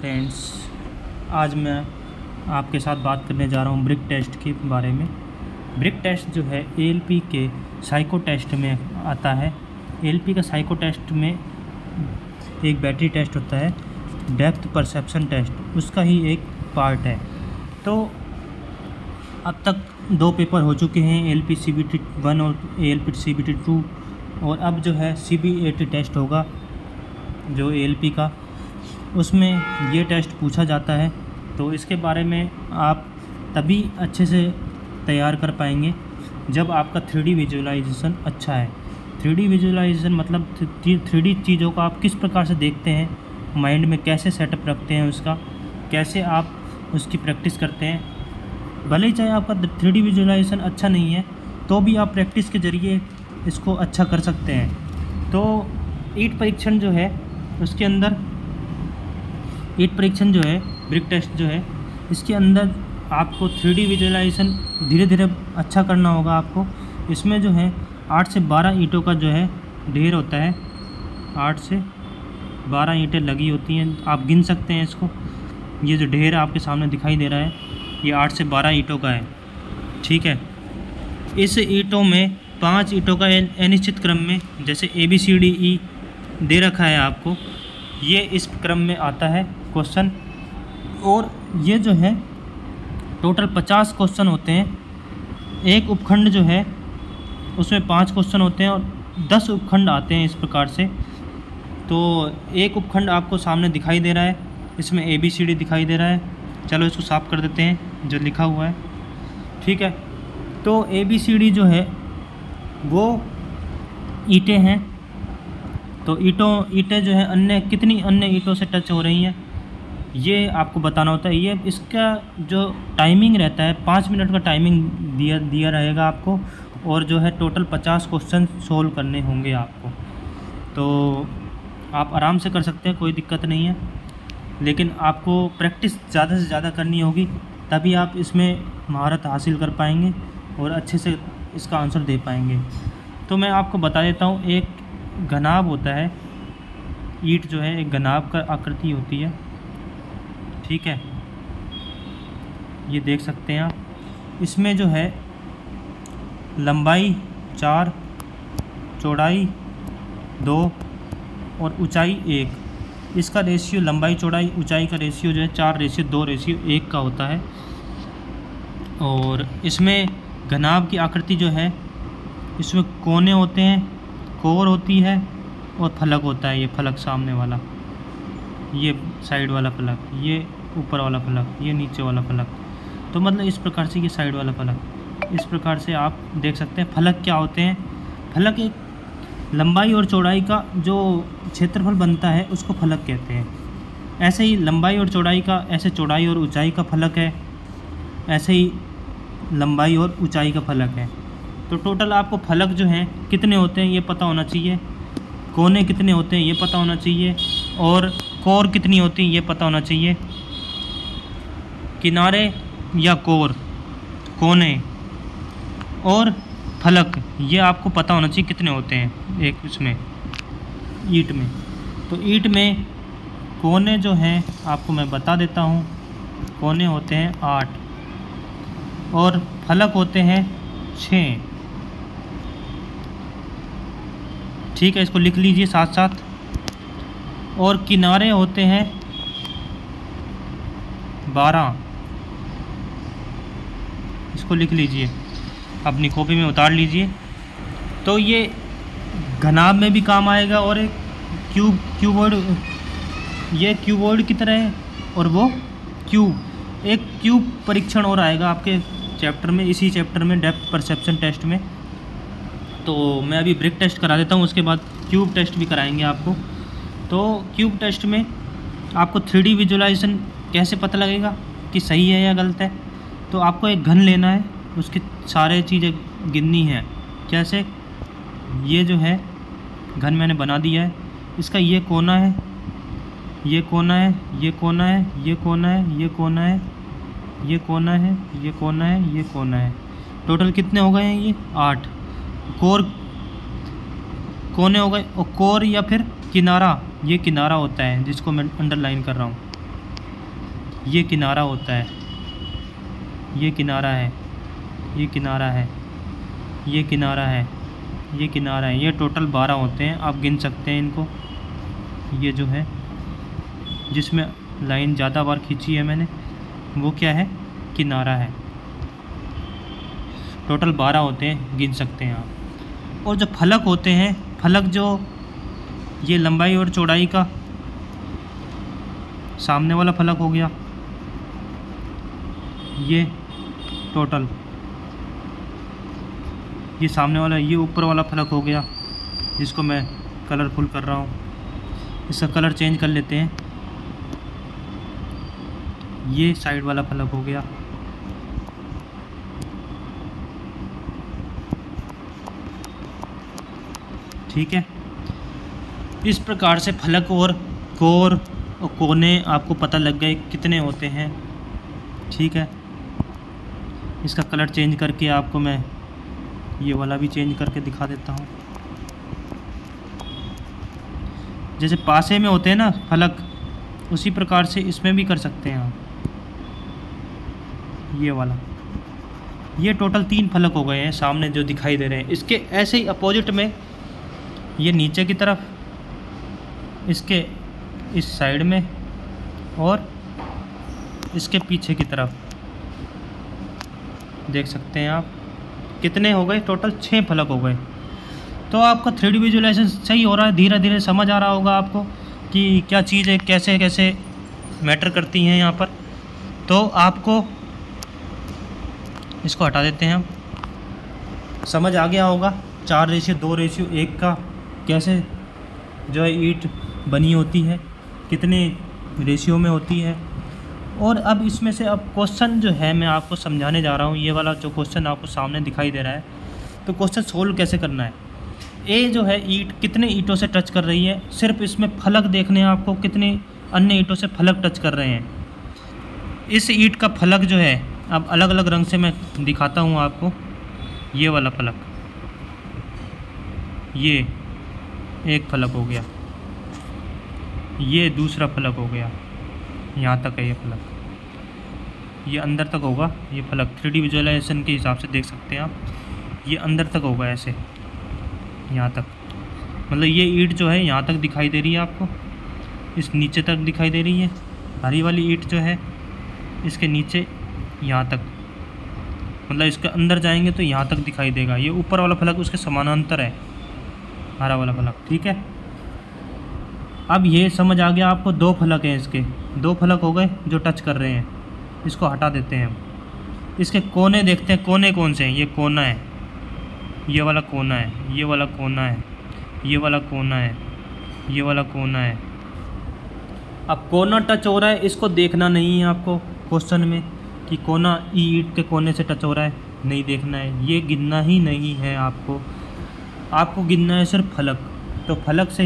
Friends, आज मैं आपके साथ बात करने जा रहा हूँ ब्रिक टेस्ट के बारे में। ब्रिक टेस्ट जो है एएलपी के साइको टेस्ट में आता है। एएलपी का साइको टेस्ट में एक बैटरी टेस्ट होता है, डेप्थ परसेप्शन टेस्ट, उसका ही एक पार्ट है। तो अब तक 2 पेपर हो चुके हैं, एएलपी सीबीटी 1 और एएलपी सीबीटी 2, और अब जो है सीबीएटी टेस्ट होगा जो एएलपी का, उसमें ये टेस्ट पूछा जाता है। तो इसके बारे में आप तभी अच्छे से तैयार कर पाएंगे जब आपका 3D विजुअलाइजेशन अच्छा है। 3D विजुअलाइजेशन मतलब 3D चीज़ों को आप किस प्रकार से देखते हैं, माइंड में कैसे सेटअप रखते हैं उसका, कैसे आप उसकी प्रैक्टिस करते हैं। भले ही चाहे आपका 3D विजुअलाइजेशन अच्छा नहीं है तो भी आप प्रैक्टिस के ज़रिए इसको अच्छा कर सकते हैं। तो ईट परीक्षण जो है उसके अंदर, ईट परीक्षण जो है ब्रिक टेस्ट जो है, इसके अंदर आपको 3D विजुअलाइजेशन धीरे धीरे अच्छा करना होगा आपको। इसमें जो है 8 से 12 ईंटों का जो है ढेर होता है, 8 से 12 ईंटें लगी होती हैं, आप गिन सकते हैं इसको। ये जो ढेर आपके सामने दिखाई दे रहा है ये 8 से 12 ईंटों का है, ठीक है। इस ईंटों में 5 ईंटों का अनिश्चित क्रम में, जैसे ABCDE दे रखा है आपको, ये इस क्रम में आता है क्वेश्चन। और ये जो है टोटल 50 क्वेश्चन होते हैं। एक उपखंड जो है उसमें 5 क्वेश्चन होते हैं और 10 उपखंड आते हैं इस प्रकार से। तो एक उपखंड आपको सामने दिखाई दे रहा है, इसमें ABCD दिखाई दे रहा है। चलो इसको साफ कर देते हैं जो लिखा हुआ है, ठीक है। तो ABCD जो है वो ईंटें हैं। तो ईंटें जो है कितनी अन्य ईंटों से टच हो रही हैं ये आपको बताना होता है। ये इसका जो टाइमिंग रहता है 5 मिनट का टाइमिंग दिया रहेगा आपको, और जो है टोटल 50 क्वेश्चन सोल्व करने होंगे आपको। तो आप आराम से कर सकते हैं, कोई दिक्कत नहीं है, लेकिन आपको प्रैक्टिस ज़्यादा से ज़्यादा करनी होगी, तभी आप इसमें महारत हासिल कर पाएंगे और अच्छे से इसका आंसर दे पाएंगे। तो मैं आपको बता देता हूँ, एक घनाभ होता है, ईंट जो है एक घनाभ का आकृति होती है, ठीक है। ये देख सकते हैं आप। इसमें जो है लंबाई 4, चौड़ाई 2 और ऊंचाई 1। इसका रेशियो, लंबाई चौड़ाई ऊंचाई का रेशियो जो है 4:2:1 का होता है। और इसमें घनाभ की आकृति जो है, इसमें कोने होते हैं, कोर होती है और फलक होता है। ये फलक सामने वाला, ये साइड वाला फलक, ये ऊपर वाला फलक, ये नीचे वाला फलक। तो मतलब इस प्रकार से ये साइड वाला फलक, इस प्रकार से आप देख सकते हैं। फलक क्या होते हैं? फलक एक लंबाई और चौड़ाई का जो क्षेत्रफल बनता है उसको फलक कहते हैं। ऐसे ही लंबाई और चौड़ाई का, ऐसे चौड़ाई और ऊंचाई का फलक है, ऐसे ही लंबाई और ऊंचाई का फलक है। तो टोटल आपको फलक जो हैं कितने होते हैं ये पता होना चाहिए, कोने कितने होते हैं ये पता होना चाहिए, और कोर कितनी होती है ये पता होना चाहिए। किनारे या कोर, कोने और फलक, ये आपको पता होना चाहिए कितने होते हैं एक उसमें ईंट में। तो ईंट में कोने जो हैं आपको मैं बता देता हूँ, कोने होते हैं 8 और फलक होते हैं 6, ठीक है। इसको लिख लीजिए साथ साथ। और किनारे होते हैं 12, इसको लिख लीजिए, अपनी कॉपी में उतार लीजिए। तो ये घनाभ में भी काम आएगा, और एक क्यूबॉइड, ये क्यूबॉइड की तरह है, और वो एक क्यूब परीक्षण और आएगा आपके चैप्टर में, इसी चैप्टर में डेप्थ परसेप्शन टेस्ट में। तो मैं अभी ब्रिक टेस्ट करा देता हूँ, उसके बाद क्यूब टेस्ट भी कराएंगे आपको। तो क्यूब टेस्ट में आपको 3D विजुअलाइजेशन कैसे पता लगेगा कि सही है या गलत है? तो आपको एक घन लेना है, उसकी सारे चीज़ें गिननी है। कैसे? ये जो है घन मैंने बना दिया है, इसका ये कोना है, ये कोना है, ये कोना है, ये कोना है, ये कोना है, ये कोना है, ये कोना है, ये कोना है। टोटल कितने हो गए हैं? ये 8 कोने हो गए। और कोर या फिर किनारा, ये किनारा होता है जिसको मैं अंडरलाइन कर रहा हूँ, ये किनारा होता है, ये किनारा है, ये किनारा है, ये किनारा है, ये किनारा है। ये टोटल 12 होते हैं, आप गिन सकते हैं इनको। ये जो है जिसमें लाइन ज़्यादा बार खींची है मैंने, वो क्या है, किनारा है। टोटल 12 होते हैं, गिन सकते हैं आप। और जो फलक होते हैं, फलक जो ये लंबाई और चौड़ाई का सामने वाला फलक हो गया, ये टोटल, ये सामने वाला, ये ऊपर वाला फलक हो गया जिसको मैं कलरफुल कर रहा हूँ। इसका कलर चेंज कर लेते हैं। ये साइड वाला फलक हो गया, ठीक है। इस प्रकार से फलक और कोर और कोने आपको पता लग गए कितने होते हैं, ठीक है। इसका कलर चेंज करके आपको मैं ये वाला भी चेंज करके दिखा देता हूँ। जैसे पासे में होते हैं ना फलक, उसी प्रकार से इसमें भी कर सकते हैं आप। ये वाला, ये टोटल 3 फलक हो गए हैं सामने जो दिखाई दे रहे हैं। इसके ऐसे ही अपोजिट में ये नीचे की तरफ, इसके इस साइड में और इसके पीछे की तरफ देख सकते हैं आप। कितने हो गए टोटल? 6 फलक हो गए। तो आपका 3D विजुअलाइजेशन सही हो रहा है, धीरे धीरे समझ आ रहा होगा आपको कि क्या चीज़ है, कैसे कैसे मैटर करती हैं यहाँ पर। तो आपको इसको हटा देते हैं हम। समझ आ गया होगा 4:2:1 का कैसे जो है ईंट बनी होती है, कितने रेशियो में होती है। और अब इसमें से अब क्वेश्चन जो है मैं आपको समझाने जा रहा हूँ। ये वाला जो क्वेश्चन आपको सामने दिखाई दे रहा है, तो क्वेश्चन सोल्व कैसे करना है। ए जो है ईंट कितने ईंटों से टच कर रही है, सिर्फ इसमें फलक देखने हैं आपको, कितने अन्य ईंटों से फलक टच कर रहे हैं। इस ईंट का फलक जो है, अब अलग अलग रंग से मैं दिखाता हूँ आपको। ये वाला फलक, ये एक फलक हो गया, ये दूसरा फलक हो गया, यहाँ तक है ये फलक, ये अंदर तक होगा ये फलक। 3D विजुअलाइजेशन के हिसाब से देख सकते हैं आप, ये अंदर तक होगा ऐसे, यहाँ तक। मतलब ये ईंट जो है यहाँ तक दिखाई दे रही है आपको, इस नीचे तक दिखाई दे रही है। हरी वाली ईंट जो है इसके नीचे यहाँ तक, मतलब इसके अंदर जाएंगे तो यहाँ तक दिखाई देगा। ये ऊपर वाला फलक उसके समानांतर है, हरा वाला फलक, ठीक है। अब ये समझ आ गया आपको, 2 फलक हैं इसके, 2 फलक हो गए जो टच कर रहे हैं। इसको हटा देते हैं हम। इसके कोने देखते हैं, कोने कौन से हैं। ये कोना है, ये वाला कोना है, ये वाला कोना है, ये वाला कोना है, ये वाला कोना है। अब कोना टच हो रहा है, इसको देखना नहीं है आपको क्वेश्चन में कि कोना ईंट के कोने से टच हो रहा है, नहीं देखना है, ये गिनना ही नहीं है आपको। आपको गिनना है सिर्फ फलक। तो फलक से